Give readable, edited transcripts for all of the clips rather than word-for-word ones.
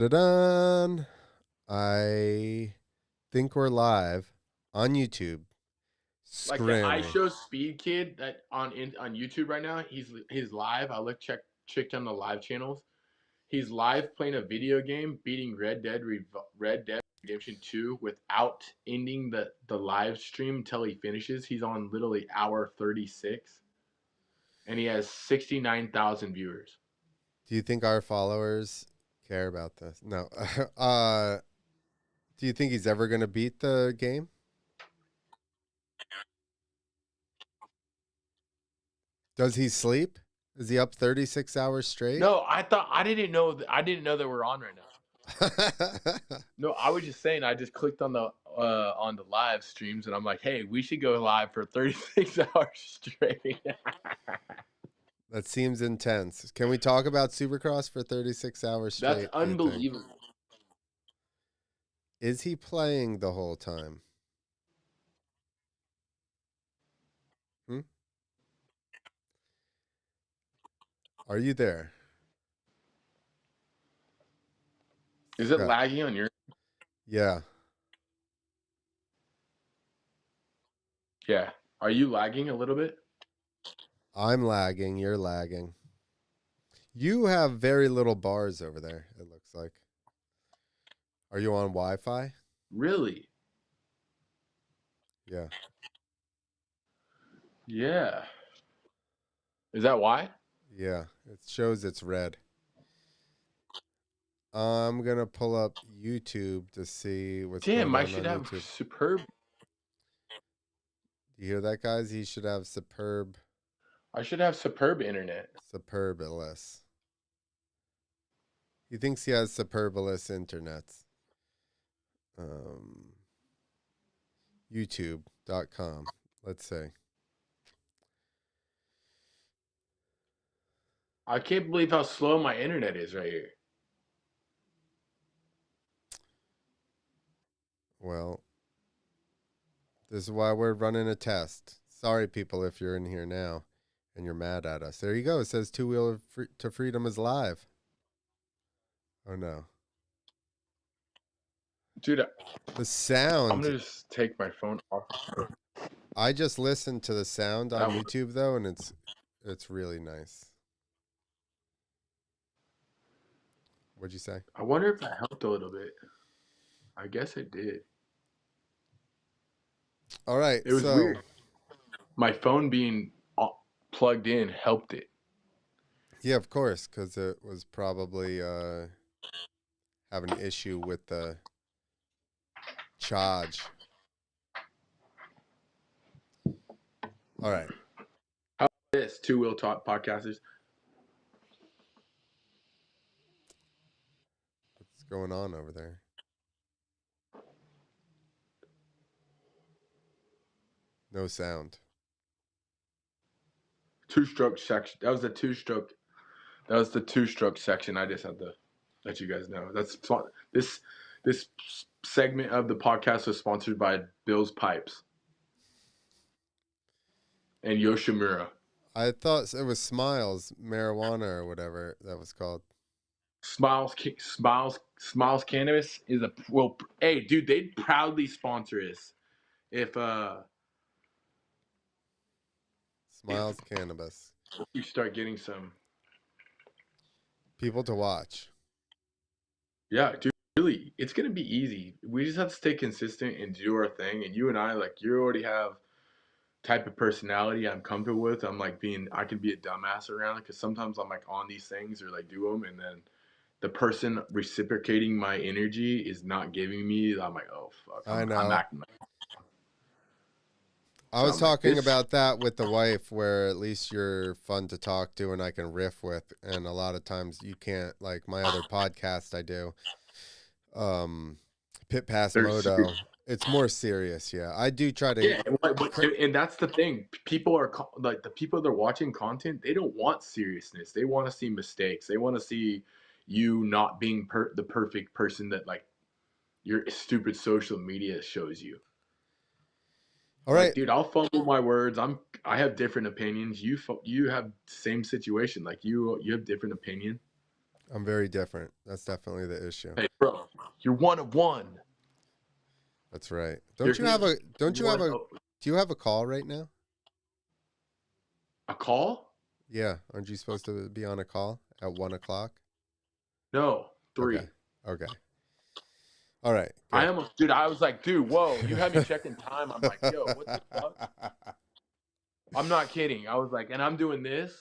Da-dun. I think we're live on YouTube. Like the I Scranny. Show Speed Kid that on YouTube right now. He's live. I checked on the live channels. He's live playing a video game, beating Red Dead Redemption 2 without ending the live stream until he finishes. He's on literally hour 36, and he has 69,000 viewers. Do you think our followers care about this? No. uh, do you think he's ever going to beat the game? Does he sleep? Is he up 36 hours straight? No, I didn't know that we're on right now. No, I was just saying. I just clicked on the live streams, and I'm like, hey, we should go live for 36 hours straight. That seems intense. Can we talk about Supercross for 36 hours That's straight, do you think? unbelievable. Is he playing the whole time? Hmm? Are you there? Is it Yeah. lagging on your? Yeah. Yeah. Are you lagging a little bit? I'm lagging. You're lagging. You have very little bars over there, it looks like. Are you on Wi Fi? Really? Yeah. Yeah. Is that why? Yeah. It shows it's red. I'm going to pull up YouTube to see what's Damn, going I on should have YouTube. superb. You hear that, guys? He should have I should have superb internet. superbulous. He thinks he has superbulous internet. Um, YouTube.com. Let's see. I can't believe how slow my internet is right here. Well, this is why we're running a test. Sorry, people, if you're in here now and you're mad at us. There you go. It says Two Wheel to Freedom is live. Oh, no. Dude, The I'm sound. gonna just take my phone off. I just listened to the sound on That YouTube, though, and it's really nice. What'd you say? I wonder if that helped a little bit. I guess it did. All right. It was So, weird. My phone being plugged in helped it. yeah, of course, because it was probably having an issue with the charge. All right. How about this Two Wheel Talk podcasters? What's going on over there? No sound. Two-stroke section. That was the two-stroke. That was the two-stroke section. I just had to let you guys know. This segment of the podcast was sponsored by Bill's Pipes and Yoshimura. I thought it was Smiles Marijuana or whatever that was called. Smiles Cannabis is a well. Hey, dude, they'd proudly sponsor us if Smiles Cannabis. you start getting some. People to watch. Yeah, dude, really, it's gonna be easy. We just have to stay consistent and do our thing. And you and I, like, you already have type of personality I'm comfortable with. I can be a dumbass around it because sometimes I'm like on these things or like do them, and then the person reciprocating my energy is not giving me. I'm like, oh fuck, I I'm know. acting like. I So was I'm like talking this. about that with the wife, where at least you're fun to talk to and I can riff with, and a lot of times you can't. Like my other podcast I do, um, Pit Pass They're super. Moto. It's more serious. Yeah, I do try to. Yeah, and that's the thing. People are like the people that are watching content. They don't want seriousness. They want to see mistakes. They want to see you not being the perfect person that like your stupid social media shows you. All Like, right. dude, I'll fumble my words. I have different opinions. You have same situation. Like you have different opinion. I'm very different. That's definitely the issue. Hey, bro, you're one of one. That's right. You're him. Don't you have One a of do you have a call right now? a call? Yeah. Aren't you supposed to be on a call at 1 o'clock? No, Okay. 3. Okay. All right. I Good. almost, dude. I was like, dude, whoa. You had me checking time. I'm like, yo, what the fuck? I'm not kidding. I was like, and I'm doing this.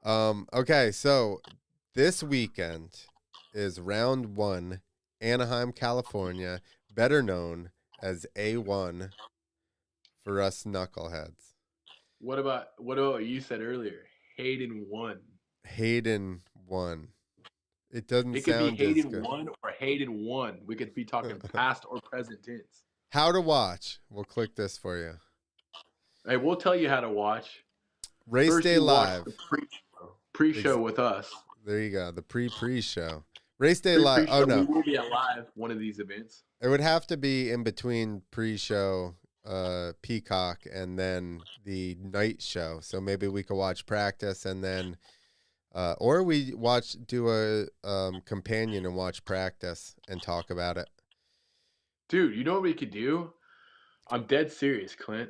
Okay, so this weekend is round one, Anaheim, California, better known as A1 for us knuckleheads. What about what you said earlier? Hayden won. Hayden won. It doesn't It could be sound as Hayden good. won or Hayden won. We could be talking past or present tense. How to watch. We'll click this for you. Hey, we'll tell you how to watch. Race First, day you watch the live. pre-show. Pre-show Ex- with us. there you go. The pre show. Race day live. Oh Pre-show. We no. will be at live one of these events. It would have to be in between pre-show Peacock and then the night show. So maybe we could watch practice and then or we do a companion and watch practice and talk about it. Dude, you know what we could do? I'm dead serious, Clint.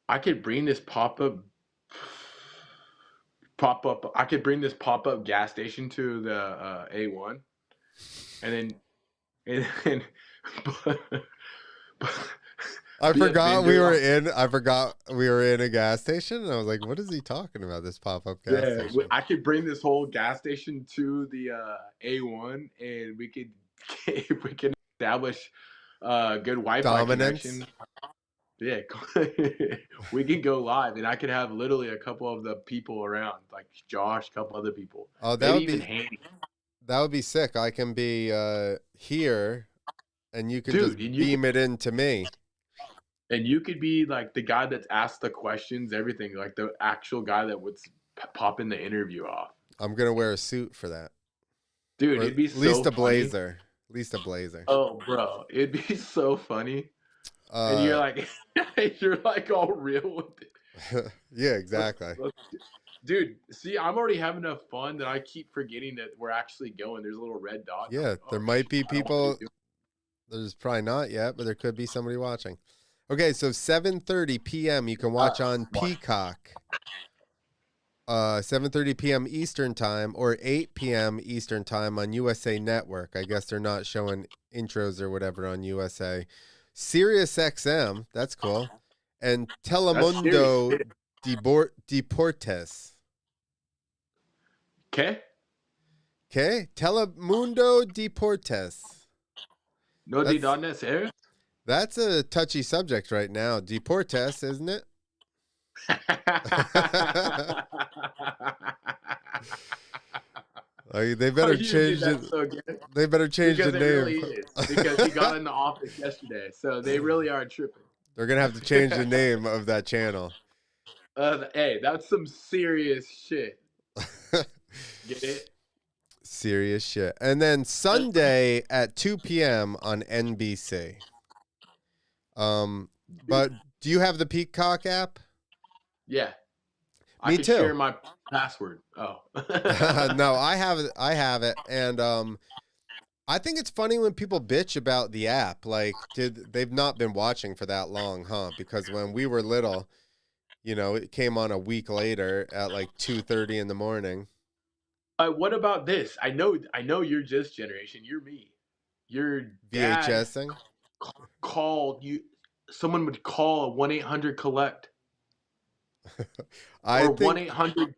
I could bring this pop up. I could bring this pop-up gas station to the A1, and then and but, I be a forgot we vendor. were in I forgot we were in a gas station and I was like, what is he talking about, this pop-up gas Yeah, station? I could bring this whole gas station to the A1, and we could if we can establish good Wi-Fi Dominance. connection. Yeah, we can go live, and I could have literally a couple of the people around, like Josh, a couple other people, Oh, maybe even Handy. that would be sick. I can be here and you can just Dude, and beam it into me. you could be like the guy that's asked the questions, everything, like the actual guy that would pop in the interview off. I'm gonna wear a suit for that. Dude, Or it'd be at least so a funny. blazer. At least a blazer. Oh, bro, it'd be so funny. And you're Uh, like, you're like all real with it. yeah, Let's, exactly. let's, dude, see, I'm already having enough fun that I keep forgetting that we're actually going. There's a little red dot. And I'm Yeah, like, there oh, might shit, be I don't want to be people. There's probably not yet, but there could be somebody watching. Okay, so 7:30 p.m. you can watch on doing Peacock. 7:30 p.m. Eastern time or 8 p.m. Eastern time on USA Network. I guess they're not showing intros or whatever on USA. Sirius XM, that's cool. And That's serious. Telemundo Deportes. Okay? Okay, Telemundo Deportes. No de That's donde ser? that's a touchy subject right now. Deportes, isn't it? They How better you did change it. that so good? They better change the Because it name. really is. Because he got in the office yesterday, so they really are tripping. They're gonna have to change the name of that channel. Hey, that's some serious shit. Get it? Serious shit. And then Sunday at 2 p.m. on NBC. But do you have the Peacock app? Yeah. I Me could too. share my password. Oh. No, I have it. I have it, and I think it's funny when people bitch about the app. Like, they've not been watching for that long, huh? Because when we were little, it came on a week later at like 2:30 in the morning. What about this? I know you're this generation. You're me. Your dad VHSing. called you. Someone would call a 1-800 collect I or one think. eight hundred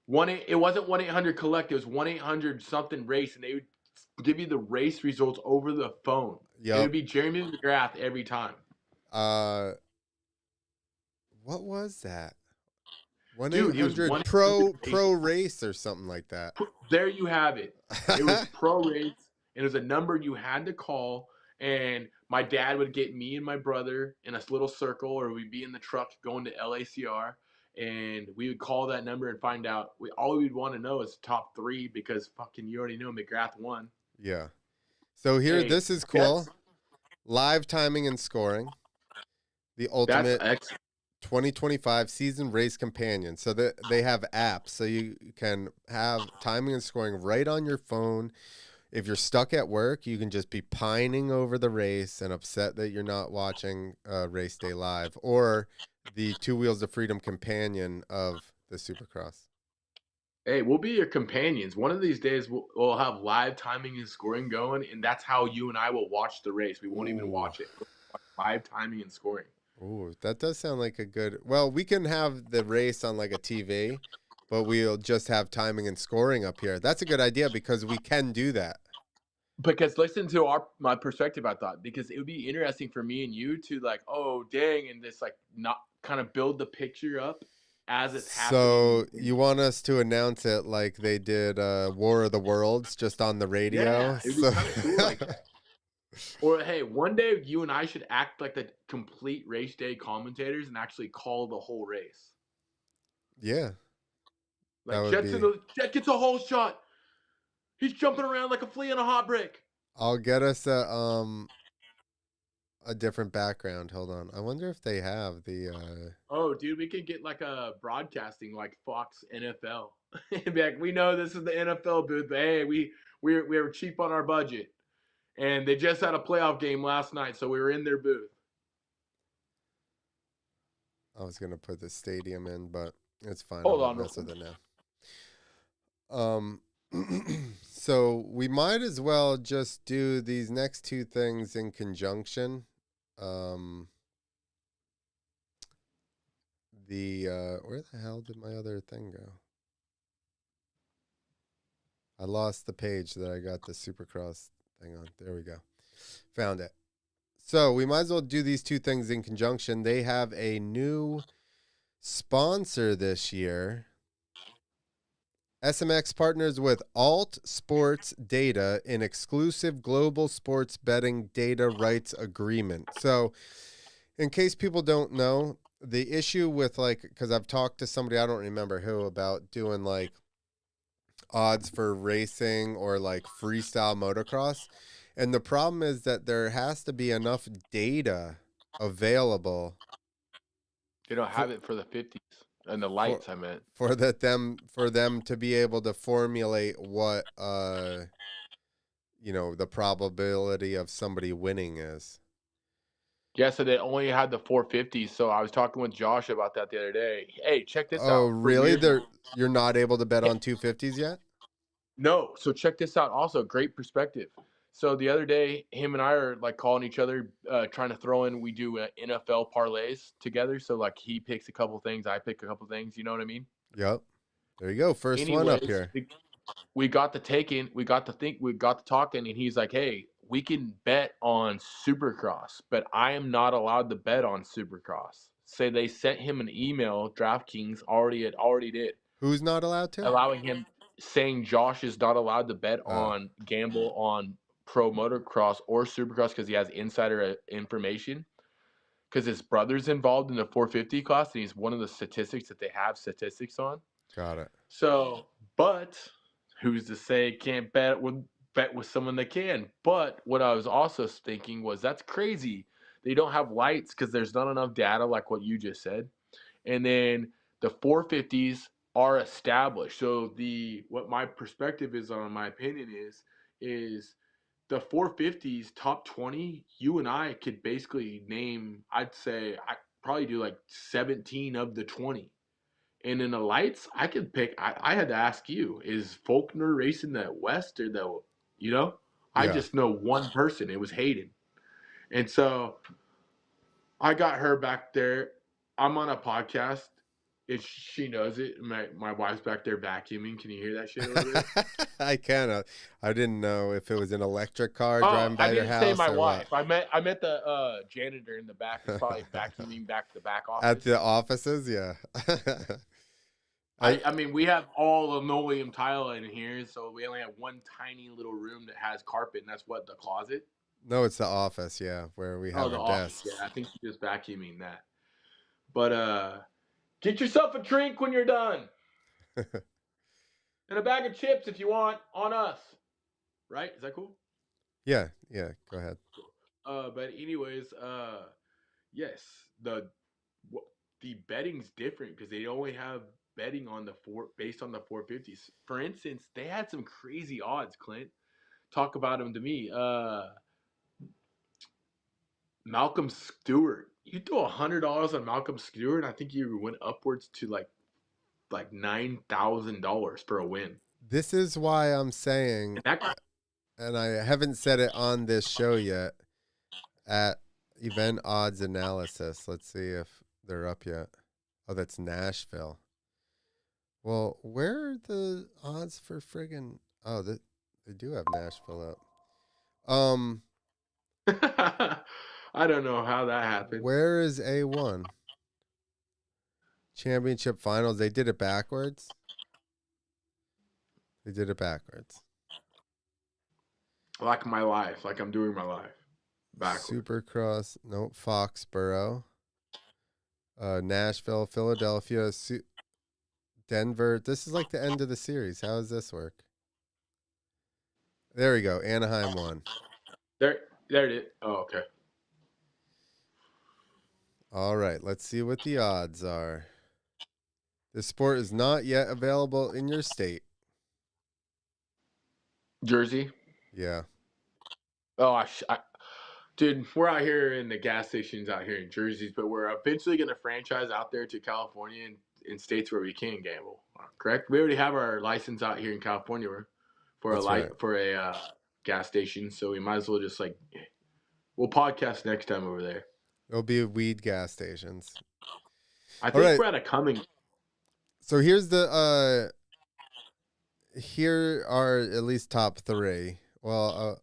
one. It wasn't 1-800 collect. It was 1-800 something race, and they would give you the race results over the phone. It Yep. would be Jeremy McGrath every time. Uh, what was that? One eight Dude, it was hundred 1-800 pro race or something like that. There you have it. It was pro race. It was a number you had to call, and my dad would get me and my brother in a little circle, or we'd be in the truck going to LACR, and we would call that number and find out. All we'd want to know is top three because fucking you already know McGrath won. Yeah. So here, Hey, this is that's cool. Live timing and scoring. The that's ultimate excellent. 2025 season race companion. So that they have apps, so you can have timing and scoring right on your phone. If you're stuck at work, you can just be pining over the race and upset that you're not watching race day live, or the Two Wheels of Freedom companion of the Supercross. Hey, we'll be your companions. One of these days, we'll have live timing and scoring going, and that's how you and I will watch the race. We won't even Ooh. watch it. We'll watch live timing and scoring. Ooh, that does sound like a good. Well, we can have the race on like a TV, but we'll just have timing and scoring up here. That's a good idea because we can do that. Because listen to my perspective, I thought because it would be interesting for me and you to like, oh dang, and this like not kind of build the picture up as it's happening. So you want us to announce it like they did War of the Worlds just on the Yeah, radio? it'd be So kind of cool like that. Or hey, one day you and I should act like the complete race day commentators and actually call the whole race. yeah, that Like would be. Jet gets a whole shot. He's jumping around like a flea in a hot brick. I'll get us a different background. Hold on. I wonder if they have the Oh, dude, we could get like a broadcasting like Fox NFL. And be like, we know this is the NFL booth, but hey, we were cheap on our budget, and they just had a playoff game last night, so we were in their booth. I was gonna put the stadium in, but it's fine. I Hold won't on, mess with it now. So we might as well just do these next two things in conjunction. Um, the where the hell did my other thing go? I lost the page that I got the Supercross thing on. There we go. Found it. So we might as well do these two things in conjunction. They have a new sponsor this year. SMX partners with Alt Sports Data in exclusive global sports betting data rights agreement. So, in case people don't know, the issue with like, because I've talked to somebody, I don't remember who, about doing like odds for racing or like freestyle motocross. And the problem is that there has to be enough data available they don't for have it for the 50s and the for lights. I meant. for them to be able to formulate what the probability of somebody winning is. Yeah, so they only had the 450s. So I was talking with Josh about that the other day. Hey, check this Oh, out. For really? years, You're not able to bet on 250s yet? no. So check this out. Also, great perspective. So the other day, him and I are like calling each other, trying to throw in. We do NFL parlays together. So like he picks a couple things, I pick a couple things. You know what I mean? Yep. There you go. First one up Anyways, here. we got to taking, we got to talking, and he's like, "Hey, we can bet on Supercross, but I am not allowed to bet on Supercross." Say they sent him an email. DraftKings already did, Who's not allowed to? allowing him, saying Josh is not allowed to bet Oh, on gamble on pro motocross or Supercross because he has insider information. Because his brother's involved in the 450 class, and he's one of the statistics that they have statistics on. got it. So, but who's to say can't bet with someone that can? But what I was also thinking was that's crazy. They don't have lights because there's not enough data, like what you just said. And then the 450s are established. So the what my perspective is on, my opinion is the 450s top 20. You and I could basically name. I'd say I probably do like 17 of the 20. And in the lights, I could pick. I had to ask you: is Faulkner racing the West or the? You know, I Yeah. just know one person. It was Hayden, and so I got her back there. I'm on a podcast. If she knows it, my wife's back there vacuuming. Can you hear that shit over there? I can. I didn't know if it was an electric car Oh, driving I by your didn't say house my or what. wife. I met the janitor in the back. Is probably vacuuming back the back At office. the offices, yeah. I I mean, we have all linoleum tile in here, so we only have one tiny little room that has carpet, and that's what the closet. No, it's the office, yeah, where we Oh, have the our office. Yeah, desks. I think she's just vacuuming that. But get yourself a drink when you're done, and a bag of chips if you want on us. Right? Is that cool? Yeah, yeah, go ahead. But anyways, yes, the the betting's different because they only have betting on the four based on the 450s. For instance, they had some crazy odds. Clint, talk about them to me. Malcolm Stewart. You throw $100 on Malcolm Stewart, I think you went upwards to like $9,000 for a win. This is why I'm saying, And that guy, and I haven't said it on this show yet, at event odds analysis. Let's see if they're up yet. Oh, that's Nashville. Well, where are the odds for friggin'? Oh, they do have Nashville up. I don't know how that happened. Where is A1? Championship finals. They did it backwards. They did it backwards. Like my life, like I'm doing my life backwards. Supercross. Nope. Foxborough. Nashville, Philadelphia, Denver. This is like the end of the series. How does this work? There we go. Anaheim won. There it is. Oh, okay. All right. Let's see what the odds are. This sport is not yet available in your state. Jersey. Yeah. Oh, dude, we're out here in the gas stations out here in Jersey, but we're eventually going to franchise out there to California and in states where we can gamble. Correct? We already have our license out here in California for a That's right. gas station, so we might as well just we'll podcast next time over there. It'll be weed gas stations. I think we're at a coming. So here's the here are at least top 3. Well,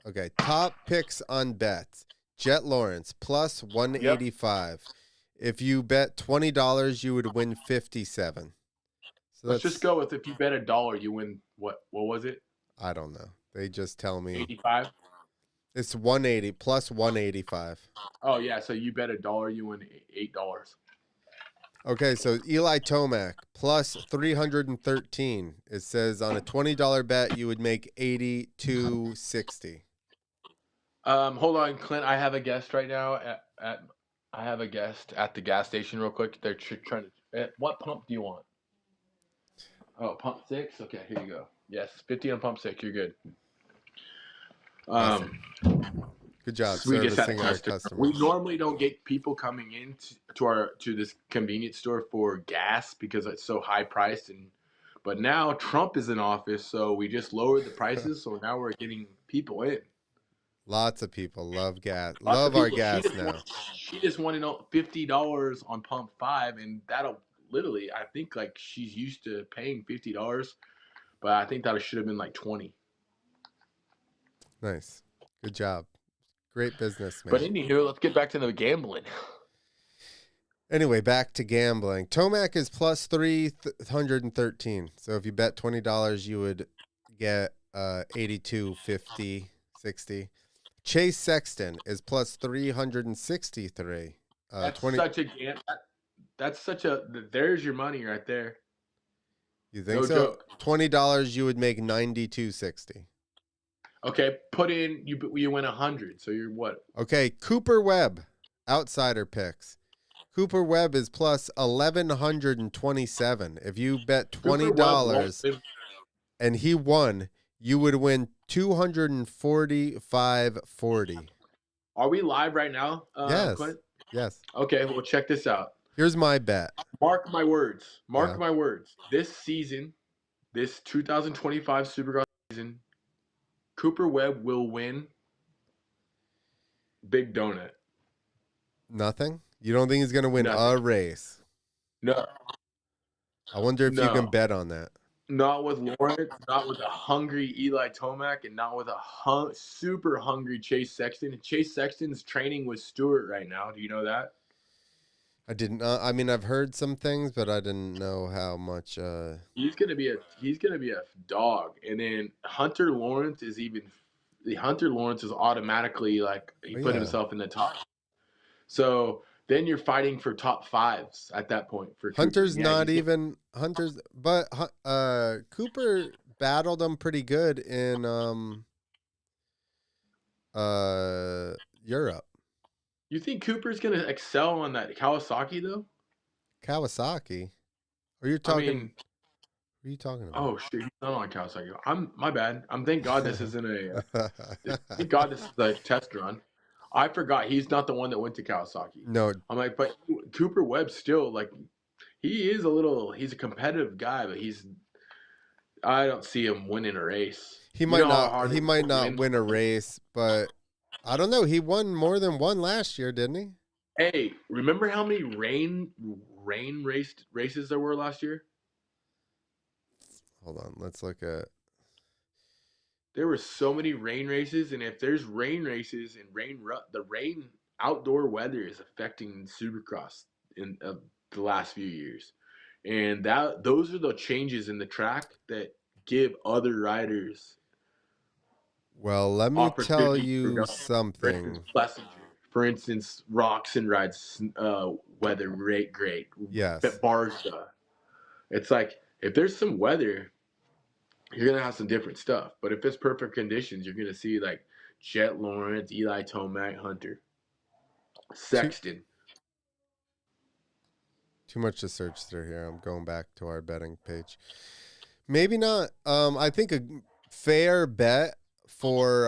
okay. Top picks on bets. Jet Lawrence plus 185. Yep. If you bet $20, you would win 57. So let's just go with if you bet $1, you win what? What was it? I don't know. They just tell me 85. It's 180 plus 185. Oh yeah, so you bet $1, you win $8. Okay, so Eli Tomac plus 313. It says on a $20 bet you would make 82.60. Hold on, Clint. I have a guest right now I have a guest at the gas station real quick. They're trying to. What pump do you want? Oh, pump 6. Okay, here you go. Yes, 50 on pump 6. You're good. Awesome. Good job servicing our customers. We normally don't get people coming in to this convenience store for gas because it's so high priced, but now Trump is in office, so we just lowered the prices. So now we're getting people in. Lots of people love gas. Love our gas now. She just wanted $50 on pump 5, and that'll literally. I think she's used to paying $50, but I think that should have been like 20. Nice, good job. Great business, man. But anywho, let's get back to the gambling. Anyway, back to gambling. Tomac is plus 313. So if you bet $20, you would get 82, 50, 60. Chase Sexton is plus 363. That's such a That's such a. There's your money right there. You think so? Joke. $20, you would make 92.60. Okay, put in you win 100. So you're what? Okay, Cooper Webb, outsider picks. Cooper Webb is plus 1,127. If you bet $20 and he won, you would win 245.40. Are we live right now? Yes. Clint? Yes. Okay, well check this out. Here's my bet. Mark my words. Mark my words. This season, this 2025 Supercross season, Cooper Webb will win Big Donut. Nothing? You don't think he's going to win a race? No. I wonder if you can bet on that. Not with Lawrence, not with a hungry Eli Tomac, and not with a super hungry Chase Sexton. Chase Sexton's training with Stewart right now. Do you know that? I didn't. I mean, I've heard some things, but I didn't know how much. He's gonna be a dog, and then Hunter Lawrence is automatically put himself in the top. So then you're fighting for top 5s at that point. For Hunter's Cooper. Not even Hunter's, but Cooper battled him pretty good in Europe. You think Cooper's gonna excel on that Kawasaki though? Kawasaki. Are you I talking? mean, What are you talking about? oh shit, he's not on Kawasaki. I'm my bad. I'm thank God this isn't a thank God this is a test run. I forgot he's not the one that went to Kawasaki. No, I'm like, but Cooper Webb still like he is a little. He's a competitive guy, but I don't see him winning a race. he You might know how not. hard He it is to might not win. win a race, but I don't know. He won more than one last year, didn't he? Hey, remember how many rain races there were last year? Hold on. Let's look at. There were so many rain races, and if there's rain races and the rain outdoor weather is affecting Supercross in the last few years, and that those are the changes in the track that give other riders Well, let me tell opportunities to you go. For instance, something. Plessinger. For instance, Roxon rides weather rate great. Yes. But Barza. It's like if there's some weather, you're gonna have some different stuff. But if it's perfect conditions, you're gonna see like Jet Lawrence, Eli Tomac, Hunter, Too Sexton. too much to search through here. I'm going back to our betting page. Maybe not. I think a fair bet for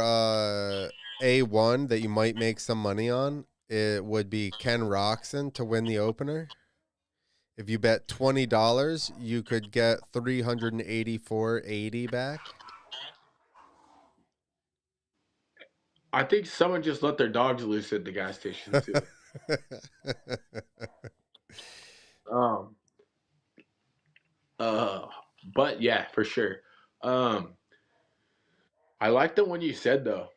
A1 that you might make some money on it would be Ken Roxon to win the opener. If you bet $20, you could get 384.80 back. I think someone just let their dogs loose at the gas station too. Um, uh, but yeah, for sure. Um, I like the one you said though.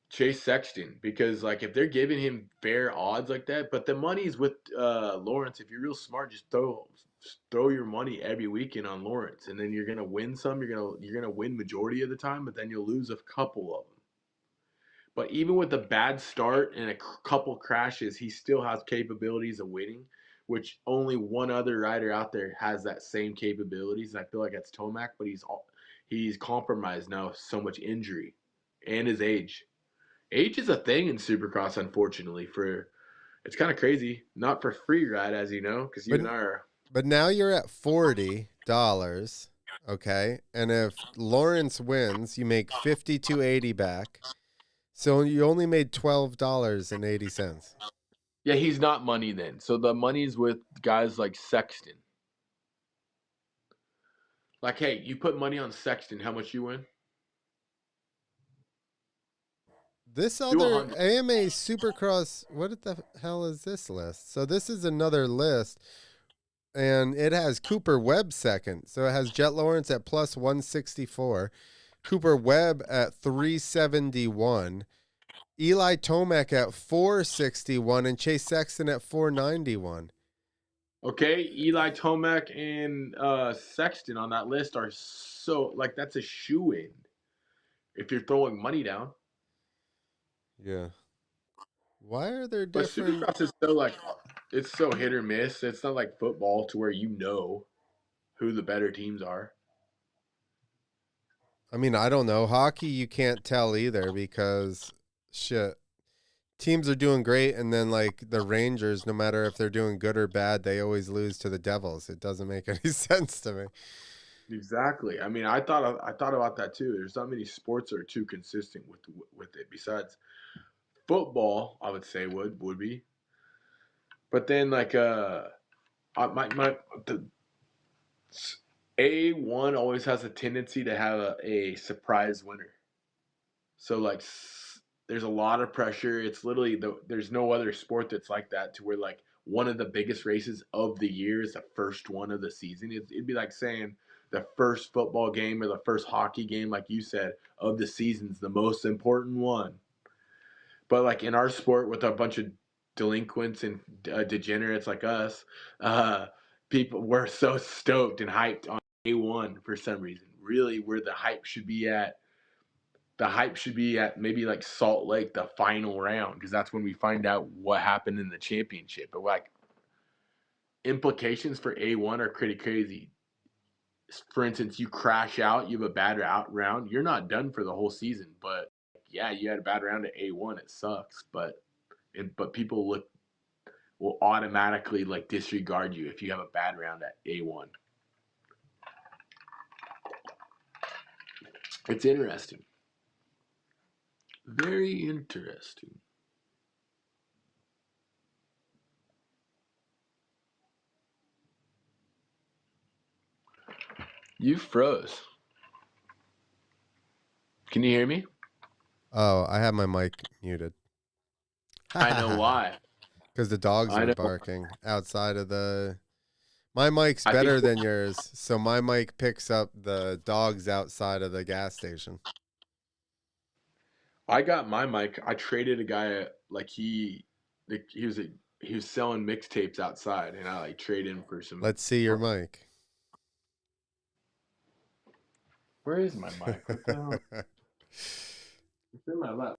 Chase Sexton because like if they're giving him fair odds like that, but the money's with Lawrence. If you're real smart, just throw your money every weekend on Lawrence, and then you're gonna win some. You're gonna win majority of the time, but then you'll lose a couple of them. But even with a bad start and a couple crashes, he still has capabilities of winning, which only one other rider out there has that same capabilities. And I feel like that's Tomac, but he's compromised now with so much injury and his age. Age is a thing in Supercross, unfortunately. For it's kind of crazy, not for free ride, as you know, because you but and I are. but now you're at $40, okay? And if Lawrence wins, you make 52.80 back. So you only made $12.80. Yeah, he's not money then. So the money's with guys like Sexton. Like, hey, you put money on Sexton, how much you win? This Do a other hundred. AMA Supercross, what the hell is this list? So this is another list, and it has Cooper Webb second. So it has Jet Lawrence at plus 164, Cooper Webb at 371, Eli Tomac at 461, and Chase Sexton at 491. Okay, Eli Tomac and Sexton on that list are so like that's a shoe in if you're throwing money down. Yeah. Why are there But different? Supercross is so like it's so hit or miss. It's not like football to where you know who the better teams are. I mean, I don't know. Hockey, you can't tell either because shit. Teams are doing great, and then like the Rangers, no matter if they're doing good or bad, they always lose to the Devils. It doesn't make any sense to me. Exactly. I mean, I thought about that too. There's not many sports that are too consistent with it. Besides football, I would say would be. But then like my the A1 always has a tendency to have a surprise winner. So like there's a lot of pressure. It's literally there's no other sport that's like that to where like one of the biggest races of the year is the first one of the season. It'd be like saying the first football game or the first hockey game, like you said, of the season's the most important one. But like in our sport, with a bunch of delinquents and degenerates like us, uh, people we're so stoked and hyped on A1 for some reason. Really, where the hype should be at maybe like Salt Lake, the final round, because that's when we find out what happened in the championship. But like implications for A1 are pretty crazy. For instance, you crash out, you have a bad round, you're not done for the whole season. But yeah, you had a bad round at A1, it sucks. But people look will automatically like disregard you if you have a bad round at A1. It's interesting. Very interesting. You froze. Can you hear me? Oh, I have my mic muted. I know why. Because the dogs I were know. barking outside of the. My mic's I think better than yours, so my mic picks up the dogs outside of the gas station. I got my mic. I traded a guy like he was selling mixtapes outside, and I like traded him for some. Let's see your mic. Where is my mic? What the hell? It's in my lap.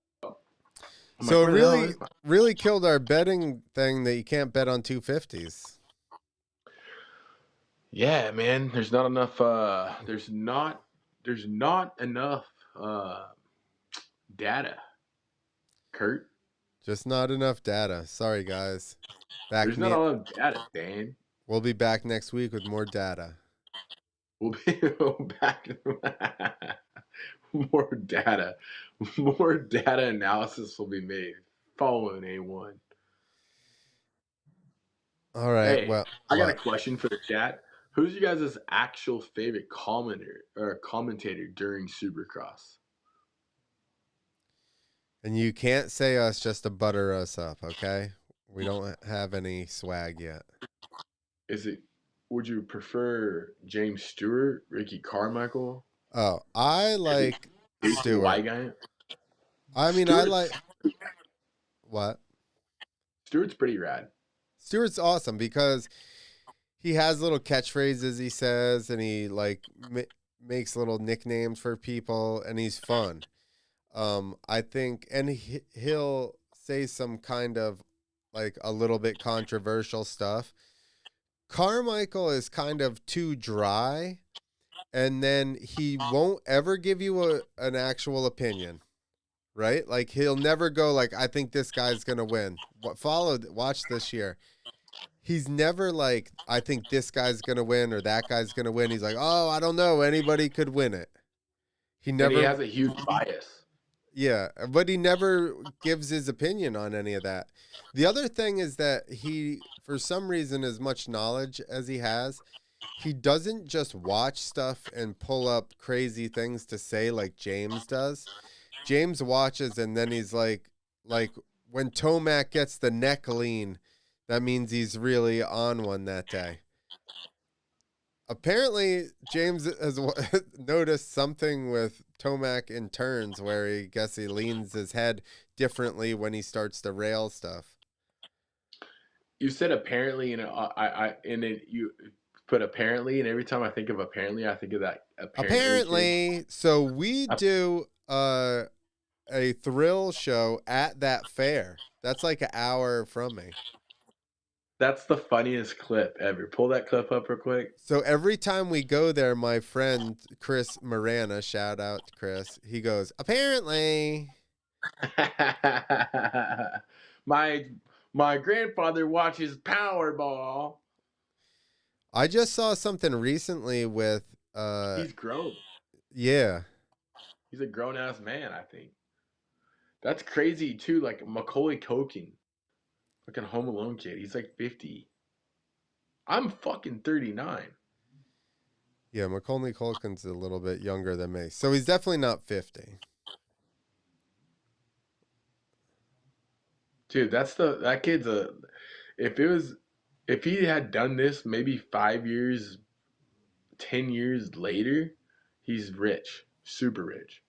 I'm So like, it where the hell really, is my? really killed our betting thing that you can't bet on 250s. Yeah, man. There's not enough. There's not enough uh, data, Kurt. Just not enough data. Sorry, guys. There's not enough data, Dan. We'll be back next week with more data. We'll be back. More data. More data analysis will be made following A1. All right. Hey, Well, I got a what? question for the chat. Who's you guys' actual favorite commentator during Supercross? And you can't say us just to butter us up, okay? We don't have any swag yet. Is it? Would you prefer James Stewart, Ricky Carmichael, Oh, I like Jason Stewart. Wygant? I mean, I Stewart's like what? Stewart's pretty rad. Stewart's awesome because he has little catchphrases he says, and he like makes little nicknames for people, and he's fun. I think, and he'll say some kind of like a little bit controversial stuff. Carmichael is kind of too dry, and then he won't ever give you an actual opinion, right? Like he'll never go like, I think this guy's gonna win. Watch this year. He's never like, I think this guy's gonna win or that guy's gonna win. He's like, oh, I don't know, anybody could win it. He And he never, has a huge bias. yeah, but he never gives his opinion on any of that. The other thing is that he, for some reason, as much knowledge as he has, he doesn't just watch stuff and pull up crazy things to say like James does. James watches and then he's like when Tomac gets the neck lean, that means he's really on one that day. Apparently, James has noticed something with Tomac in turns where he guess he leans his head differently when he starts to rail stuff. You said apparently, and and then you put apparently, and every time I think of apparently, I think of that apparently kid. Apparently, so we I- do a thrill show at that fair. That's like an hour from me. That's the funniest clip ever. Pull that clip up real quick. So every time we go there, my friend Chris Marana, shout out to Chris, he goes, apparently. my my grandfather watches Powerball. I just saw something recently with He's grown. yeah. He's a grown ass man. I think that's crazy too. Like Macaulay Culkin, like a Home Alone kid. He's like 50. I'm fucking 39. Yeah, Macaulay Culkin's a little bit younger than me. So he's definitely not 50. Dude, that kid's a if it was if he had done this maybe 5 years, 10 years later, he's rich, super rich.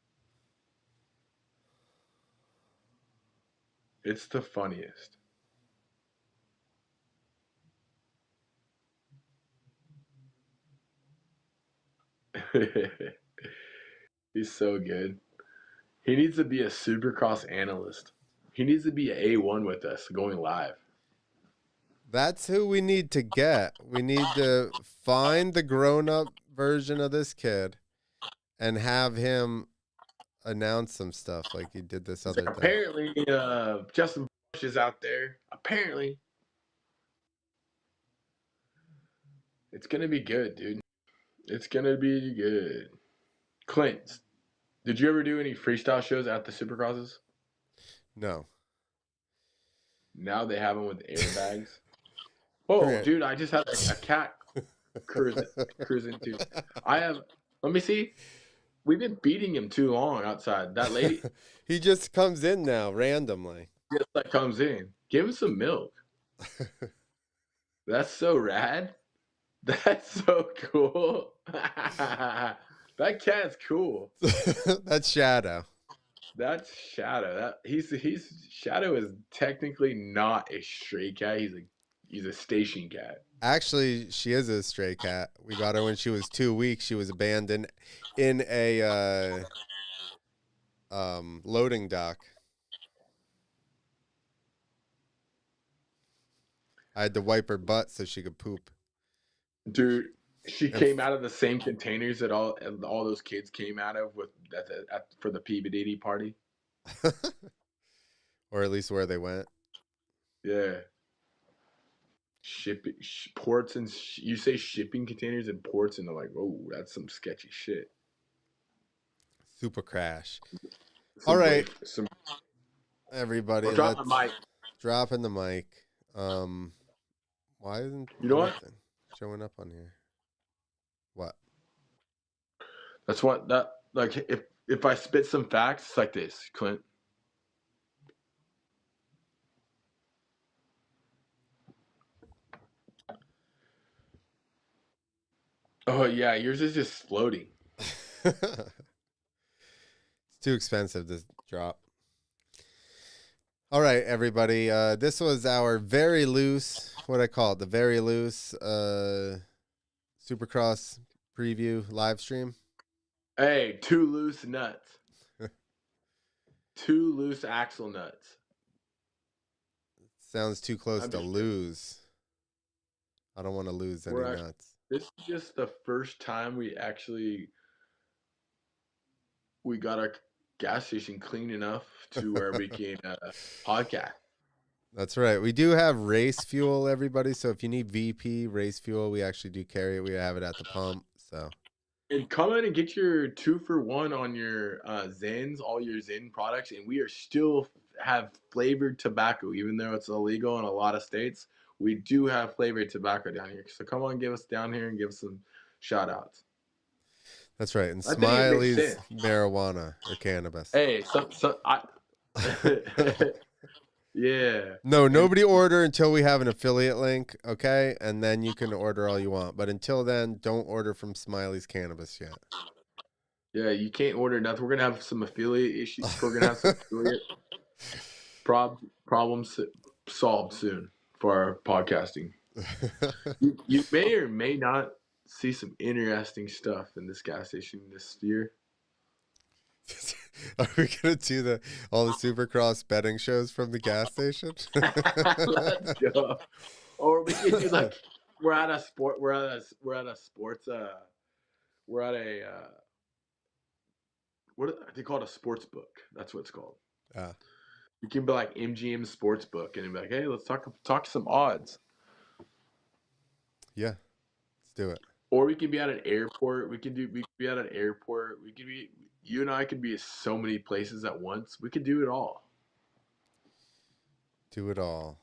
It's the funniest. He's so good. He needs to be a supercross analyst. He needs to be a A1 with us going live. That's who we need to get. We need to find the grown-up version of this kid and have him announce some stuff like he did this He's other like, thing. apparently, Justin Bush is out there. Apparently. It's gonna be good, dude. It's gonna be good. Clint, did you ever do any freestyle shows at the Supercrosses? No. Now they have them with airbags. Oh, Grant. dude, I just had a cat cruising too. I have. Let me see. We've been beating him too long outside. That lady He just comes in now randomly. just like comes in. Give him some milk. That's so rad. That's so cool. That cat's cool. That's Shadow. That's Shadow. That he's Shadow is technically not a stray cat. He's a station cat. Actually, she is a stray cat. We got her when she was 2 weeks. She was abandoned in a loading dock. I had to wipe her butt so she could poop. Dude, she And came out of the same containers that all those kids came out of with for the P. party. or at least where they went. Yeah. Shipping ports and you say shipping containers and ports and they're like, oh, that's some sketchy shit. Super crash. All Some right, wave, some. Or everybody, drop my let's mic. drop in the mic. Why isn't You know what? anything showing up on here? What? That's what that like if I spit some facts, it's like this, Clint. Oh yeah, yours is just floating. It's too expensive to drop. All right, everybody. This was our very loose, what I call it, the very loose Supercross preview live stream. Hey, two loose nuts. Two loose axle nuts. Sounds too close I'm to just lose. I don't want to lose any we're nuts. this is just the first time we got our gas station clean enough to where we can podcast. That's right. We do have race fuel, everybody. So if you need VP race fuel, we actually do carry it. We have it at the pump. So And come in and get your 2 for 1 on your Zens, all your Zen products, and we are still have flavored tobacco, even though it's illegal in a lot of states. We do have flavored tobacco down here. So come on, give us down here and give us some shout outs. that's right. And I think it makes Smiley's sense. marijuana or cannabis. Hey, yeah. No, And nobody order until we have an affiliate link, okay? And then you can order all you want. But until then, don't order from Smiley's Cannabis yet. yeah, you can't order nothing. We're gonna have some affiliate issues. We're gonna have some affiliate problems solved soon for our podcasting. You may or may not see some interesting stuff in this gas station this year. Are we gonna do all the Supercross betting shows from the gas station? Let's go. Or we could do like we're at a sport. We're at a sports. We're at a what they call it, a sports book. That's what it's called. Ah, You can be like MGM sports book and be like, hey, let's talk some odds. yeah, let's do it. Or we can be at an airport. We could be at an airport. We could be you and I could be at so many places at once. We could do it all. Do it all.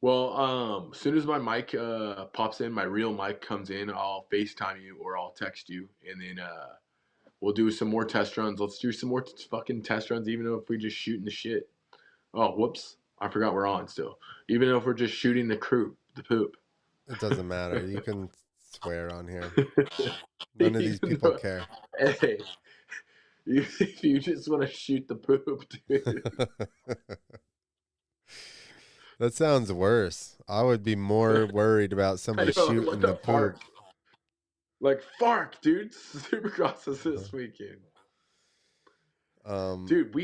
Well, as soon as my mic pops in, my real mic comes in, I'll FaceTime you or I'll text you, and then we'll do some more test runs. Let's do some more fucking test runs, even if we're just shooting the shit. Oh, whoops! I forgot we're on still. Even if we're just shooting the poop. It doesn't matter. You can swear on here. None of these Even people though, care. hey, if you just want to shoot the poop, dude. That sounds worse. I would be more worried about I somebody know, what shooting the the poop. fark? Like fark, dude. Supercross is this weekend. Um, Dude,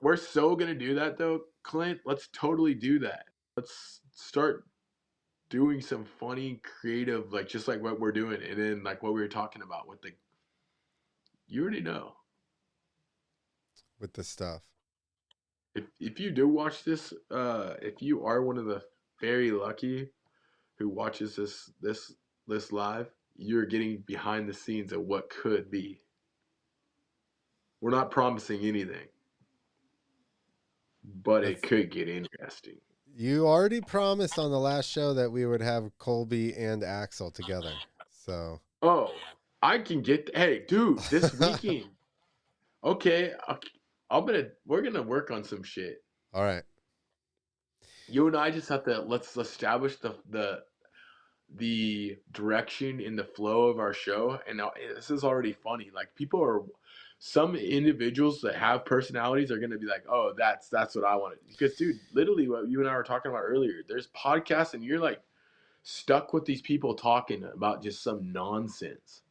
we're so gonna do that though, Clint. Let's totally do that. Let's start doing some funny, creative, like just like what we're doing, and then like what we were talking about with the. You already know. with the stuff. If you do watch this, if you are one of the very lucky who watches this live, you're getting behind the scenes of what could be. We're not promising anything, but it That's could get interesting. you already promised on the last show that we would have Colby and Axel together. So Oh, I can get. Hey, dude, this weekend. Okay, we're gonna work on some shit. all right. You and I just have to let's establish the direction in the flow of our show. And now this is already funny. Like people are, some individuals that have personalities are gonna be like, oh, that's what I wanted. Because dude, literally what you and I were talking about earlier, there's podcasts and you're like stuck with these people talking about just some nonsense.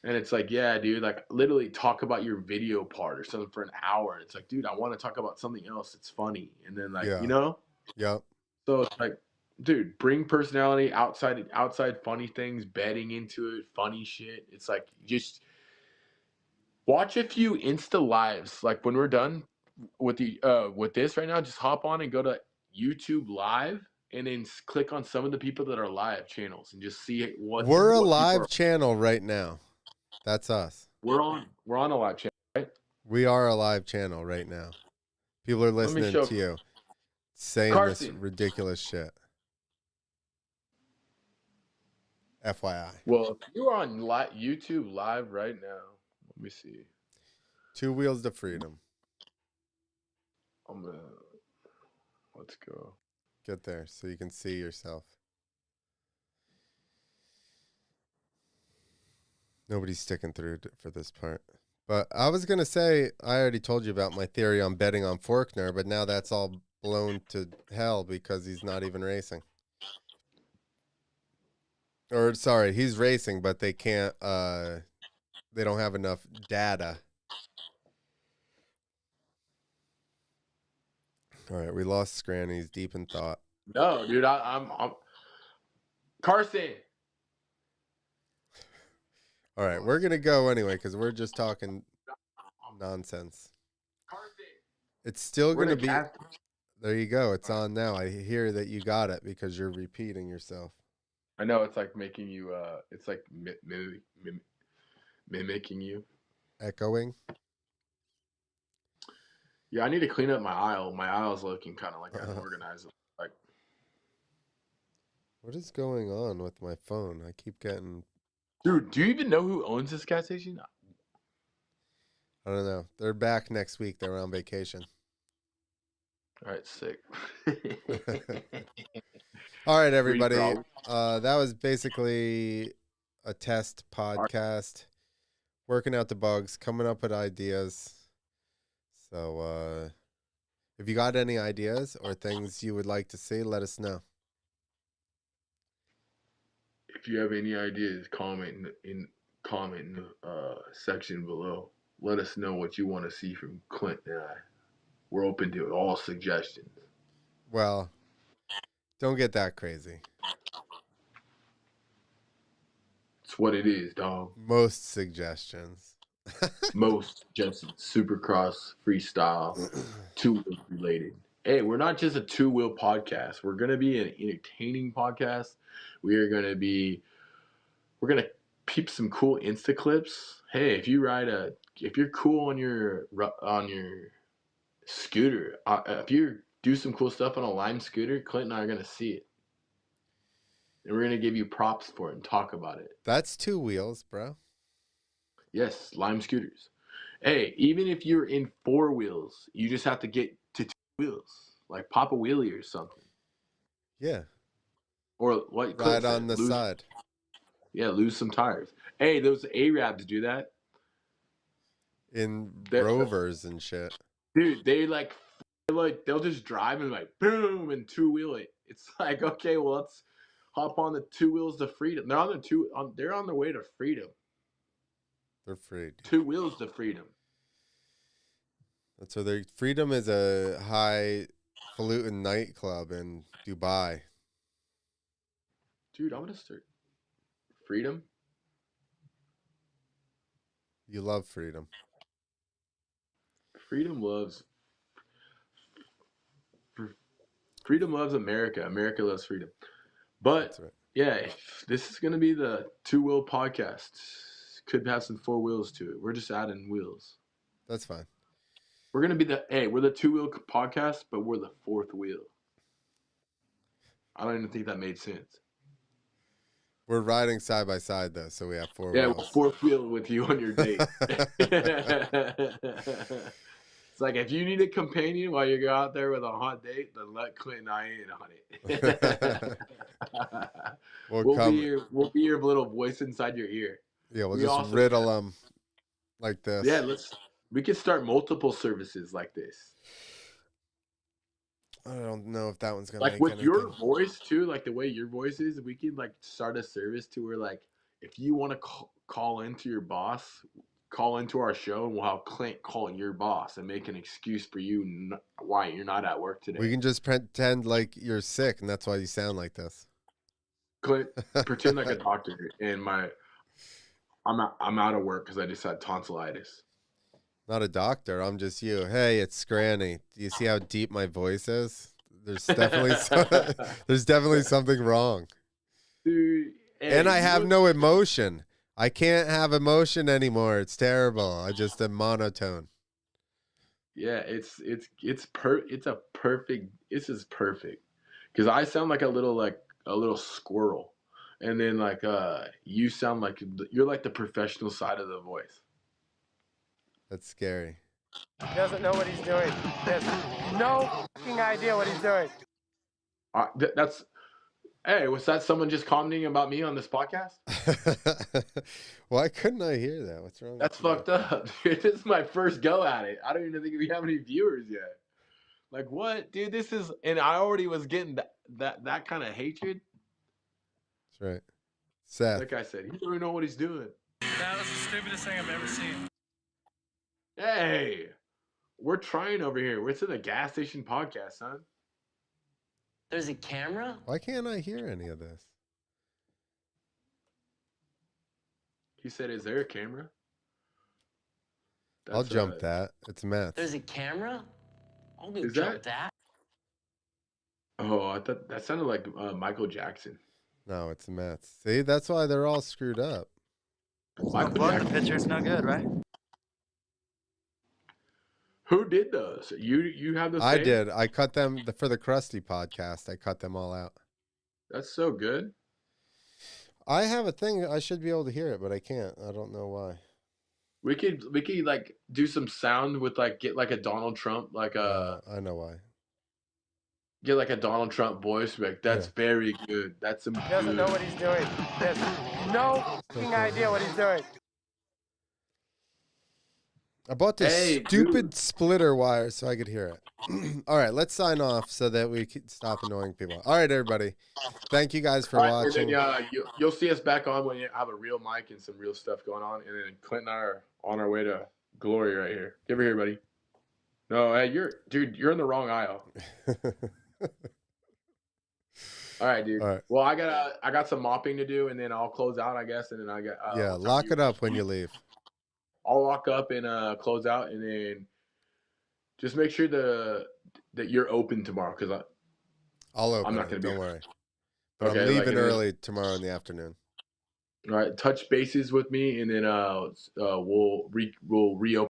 And it's like, yeah, dude, like literally talk about your video part or something for an hour. It's like, dude, I want to talk about something else. It's funny. And then like, Yeah. Yep. so it's like, dude, bring personality outside funny things, betting into it, funny shit. It's like just watch a few Insta lives. Like when we're done with this right now, just hop on and go to YouTube live and then click on some of the people that are live channels and just see We're a what people live are. channel right now. That's us. We're on a live channel, right? We are a live channel right now. People are Let me listening show to you saying this Carson. ridiculous shit. FYI. Well, if you're on YouTube live right now, let me see. Two wheels to freedom. I'm gonna let's go. Get there so you can see yourself. Nobody's sticking through for this part. But I was going to say, I already told you about my theory on betting on Forkner, but now that's all blown to hell because he's not even racing. Or, sorry, he's racing, but they can't, they don't have enough data. All right, we lost Skrany. He's deep in thought. No, dude, I'm Carson. All right, we're going to go anyway because we're just talking nonsense. Carson. It's still We're going to gonna be, cast. there you go. It's on now. I hear that you got it because you're repeating yourself. I know it's like making you. It's like mimicking you. Echoing. Yeah, I need to clean up my aisle. My aisle's looking kind of like unorganized. Like, What is going on with my phone? I keep getting, dude, do you even know who owns this gas station? I don't know. They're back next week. They're on vacation. All right, sick. All right, Ready for everybody. all? That was basically a test All right. podcast, working out the bugs, coming up with ideas. So, if you got any ideas or things you would like to see, let us know. If you have any ideas, comment in the section below. Let us know what you want to see from Clint and I. We're open to all suggestions. Well, don't get that crazy. It's what it is, dog. Most suggestions. Most just supercross, freestyle, two wheel related. Hey, we're not just a two wheel podcast. We're gonna be an entertaining podcast. We are gonna be. We're gonna peep some cool Insta clips. Hey, if you're cool on your scooter, if you do some cool stuff on a Lime scooter, Clint and I are gonna see it, and we're gonna give you props for it and talk about it. That's two wheels, bro. Yes, Lime scooters. Hey, even if you're in four wheels, you just have to get to two wheels, like pop a wheelie or something, Yeah. or what Clint Right said, on the side. lose some tires. Hey, those Arabs do that. In They're, rovers and shit. dude, like they'll just drive and like boom and two wheel it. It's like okay, well let's hop on the two wheels to freedom. They're on their way to freedom. They're free, dude. Two wheels to freedom. That's what their freedom is a highfalutin nightclub in Dubai. Dude, I'm gonna start freedom. You love freedom. Freedom loves freedom loves America. America loves freedom. But That's right. yeah, this is gonna be the two wheel podcast. Could have some four wheels to it. We're just adding wheels. That's fine. We're gonna be we're the two wheel podcast, but we're the fourth wheel. I don't even think that made sense. We're riding side by side though, so we have four Yeah, we're wheels. fourth wheel with you on your date. It's like if you need a companion while you go out there with a hot date, then let Clint and I in on it. We'll we'll be come. your little voice inside your ear. Yeah, we'll We just also riddle them like yeah, this. we could start multiple services like this. I don't know if that one's gonna Like make with your anything. voice too, like the way your voice is, we could like start a service to where like if you want to call into your boss, call into our show, and we'll have Clint call your boss and make an excuse for you why you're not at work We today. can just pretend like you're sick, and that's why you sound like this. Clint, pretend like a doctor, and I'm out of work because I just had tonsillitis. Not a doctor. I'm just you. Hey, it's Skrany. Do you see how deep my voice is? There's definitely there's definitely something wrong. Dude, And hey, I you have look. no emotion. I can't have emotion anymore. It's terrible. I just am monotone. Yeah, it's a perfect. This is perfect because I sound like a little squirrel, and then like you sound like you're like the professional side of the voice. That's scary. He doesn't know what he's doing. He has no fucking idea what he's doing. That's hey, was that someone just commenting about me on this podcast? Why couldn't I hear that? What's wrong That's with you? fucked up. Dude, this is my first go at it. I don't even think we have any viewers yet. Like what, dude? This is, and I already was getting that kind of hatred. That's right. Seth. Like I said, he doesn't even know what he's doing. That was the stupidest thing I've ever seen. Hey, we're trying over here. It's in the gas station podcast, son. There's a camera? Why can't I hear any of this? He said, "Is there a camera?" I'll jump that. It's meth. There's a camera? I'll go Is jump that. Oh, I thought that sounded like Michael Jackson. No, it's meth. See, that's why they're all screwed up. Michael Jackson. The picture's no good, right? Who did those? You have those? I saved? did. I cut them for the Krusty podcast. I cut them all out. That's so good. I have a thing. I should be able to hear it, but I can't. I don't know why. We could like do some sound with like get like a Donald Trump like I know why. get like a Donald Trump voice. Like that's very good. That's some. He doesn't know what he's doing. He has no fucking idea what he's doing. I bought this Hey, stupid dude. splitter wire so I could hear it. All right, let's sign off so that we can stop annoying people. All right, everybody. Thank you guys for watching. And then, you'll see us back on when you have a real mic and some real stuff going on. And then Clint and I are on our way to glory right here. Give her here, buddy. No, hey, you're in the wrong aisle. All right, dude. All right. Well, I got some mopping to do, and then I'll close out, I guess. And then I got lock it up when you leave. I'll lock up and close out, and then just make sure that you're open tomorrow because I'll open I'm not it. gonna be. Don't worry. But Okay, I'm like, leaving early tomorrow in the afternoon. All right, touch bases with me, and then we'll reopen